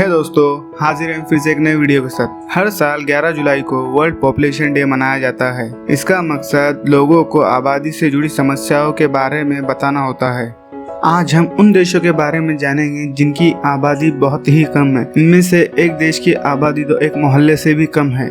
है दोस्तों, हाजिर हैं फिर से एक नए वीडियो के साथ। हर साल 11 जुलाई को वर्ल्ड पॉपुलेशन डे मनाया जाता है। इसका मकसद लोगों को आबादी से जुड़ी समस्याओं के बारे में बताना होता है। आज हम उन देशों के बारे में जानेंगे जिनकी आबादी बहुत ही कम है। इनमें से एक देश की आबादी तो एक मोहल्ले से भी कम है।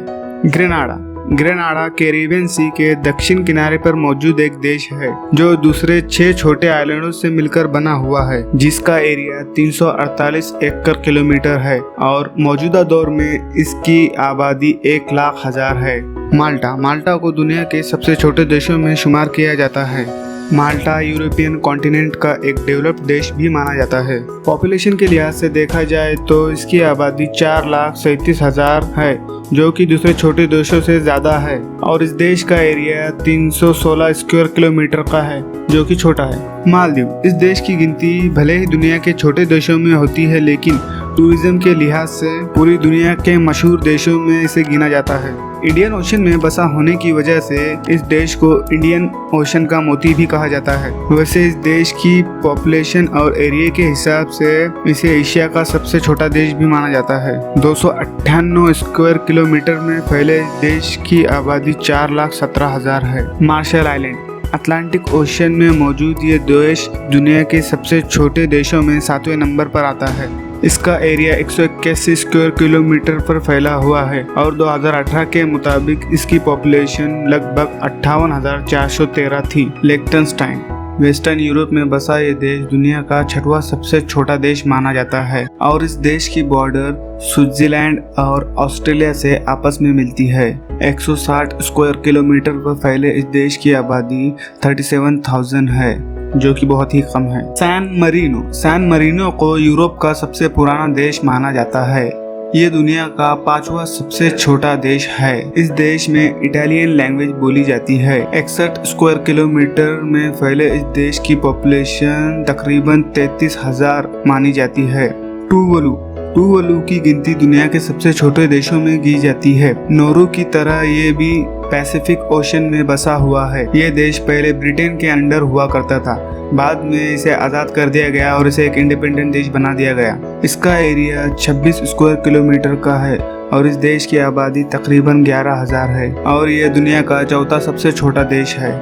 ग्रेनाडा कैरिबियन सी के दक्षिण किनारे पर मौजूद एक देश है जो दूसरे 6 छोटे आइलैंडों से मिलकर बना हुआ है, जिसका एरिया 348 एकड़ किलोमीटर है और मौजूदा दौर में इसकी आबादी 1,00,000 है। माल्टा को दुनिया के सबसे छोटे देशों में शुमार किया जाता है। माल्टा यूरोपियन कॉन्टिनेंट का एक डेवलप्ड देश भी माना जाता है। पॉपुलेशन के लिहाज से देखा जाए तो इसकी आबादी 4,37,000 है, जो कि दूसरे छोटे देशों से ज्यादा है, और इस देश का एरिया 316 स्क्वायर किलोमीटर का है, जो कि छोटा है। मालदीव, इस देश की गिनती भले ही दुनिया के छोटे देशों में होती है, लेकिन टूरिज्म के लिहाज से पूरी दुनिया के मशहूर देशों में इसे गिना जाता है। इंडियन ओशन में बसा होने की वजह से इस देश को इंडियन ओशन का मोती भी कहा जाता है। वैसे इस देश की पॉपुलेशन और एरिया के हिसाब से इसे एशिया का सबसे छोटा देश भी माना जाता है। 298 स्क्वायर किलोमीटर में फैले इस देश की आबादी 4,17,000 है। मार्शल आइलैंड, अटलांटिक ओशन में मौजूद ये देश दुनिया के सबसे छोटे देशों में 7वें नंबर पर आता है। इसका एरिया 181 स्क्वायर किलोमीटर पर फैला हुआ है और 2018 के मुताबिक इसकी पॉपुलेशन लगभग 58,413 थी। लिechtenstein, वेस्टर्न यूरोप में बसा ये देश दुनिया का 6वां सबसे छोटा देश माना जाता है और इस देश की बॉर्डर स्विट्जरलैंड और ऑस्ट्रेलिया से आपस में मिलती है। 160 स्क्वायर किलोमीटर पर फैले इस देश की आबादी 37,000 है, जो कि बहुत ही कम है। सैन मरीनो को यूरोप का सबसे पुराना देश माना जाता है। ये दुनिया का 5वां सबसे छोटा देश है। इस देश में इटालियन लैंग्वेज बोली जाती है। 61 स्क्वायर किलोमीटर में फैले इस देश की पॉपुलेशन तकरीबन 33,000 मानी जाती है। टुवालू की गिनती दुनिया के सबसे छोटे देशों में की जाती है। नौरू की तरह ये भी पैसिफिक ओशन में बसा हुआ है। ये देश पहले ब्रिटेन के अंडर हुआ करता था, बाद में इसे आज़ाद कर दिया गया और इसे एक इंडिपेंडेंट देश बना दिया गया। इसका एरिया 26 स्क्वायर किलोमीटर का है और इस देश की आबादी तकरीबन 11,000 है और ये दुनिया का 4था सबसे छोटा देश है।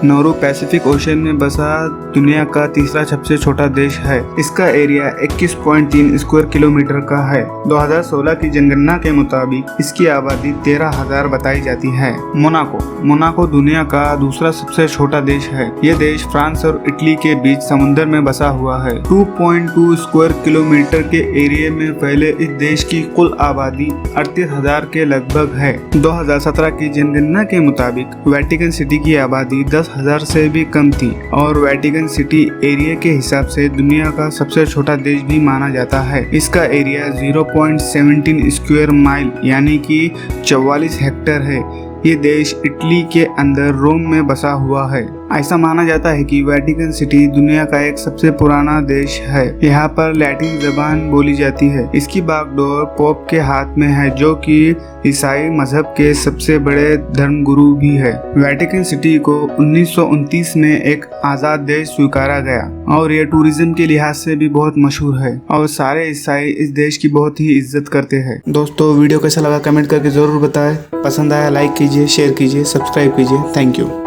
नौरू पैसिफिक ओशन में बसा दुनिया का 3रा सबसे छोटा देश है। इसका एरिया 21.3 स्क्वायर किलोमीटर का है। 2016 की जनगणना के मुताबिक इसकी आबादी 13,000 बताई जाती है। मोनाको दुनिया का 2रा सबसे छोटा देश है। यह देश फ्रांस और इटली के बीच समुद्र में बसा हुआ है। 2.2 स्क्वायर किलोमीटर के एरिया में फैले इस देश की कुल आबादी 38,000 के लगभग है। 2017 की जनगणना के मुताबिक वेटिकन सिटी की आबादी 10,000 से भी कम थी और वेटिकन सिटी एरिया के हिसाब से दुनिया का सबसे छोटा देश भी माना जाता है। इसका एरिया 0.17 स्क्वायर माइल यानी कि 44 हेक्टेयर है। ये देश इटली के अंदर रोम में बसा हुआ है। ऐसा माना जाता है कि वेटिकन सिटी दुनिया का एक सबसे पुराना देश है। यहाँ पर लैटिन जबान बोली जाती है। इसकी बागडोर पोप के हाथ में है, जो कि ईसाई मजहब के सबसे बड़े धर्मगुरु भी है। वेटिकन सिटी को 1929 में एक आजाद देश स्वीकारा गया और ये टूरिज्म के लिहाज से भी बहुत मशहूर है और सारे ईसाई इस देश की बहुत ही इज्जत करते हैं। दोस्तों, वीडियो कैसा लगा कमेंट करके जरूर बताएं। पसंद आया लाइक कीजिए, शेयर कीजिए, सब्सक्राइब कीजिए। Thank you.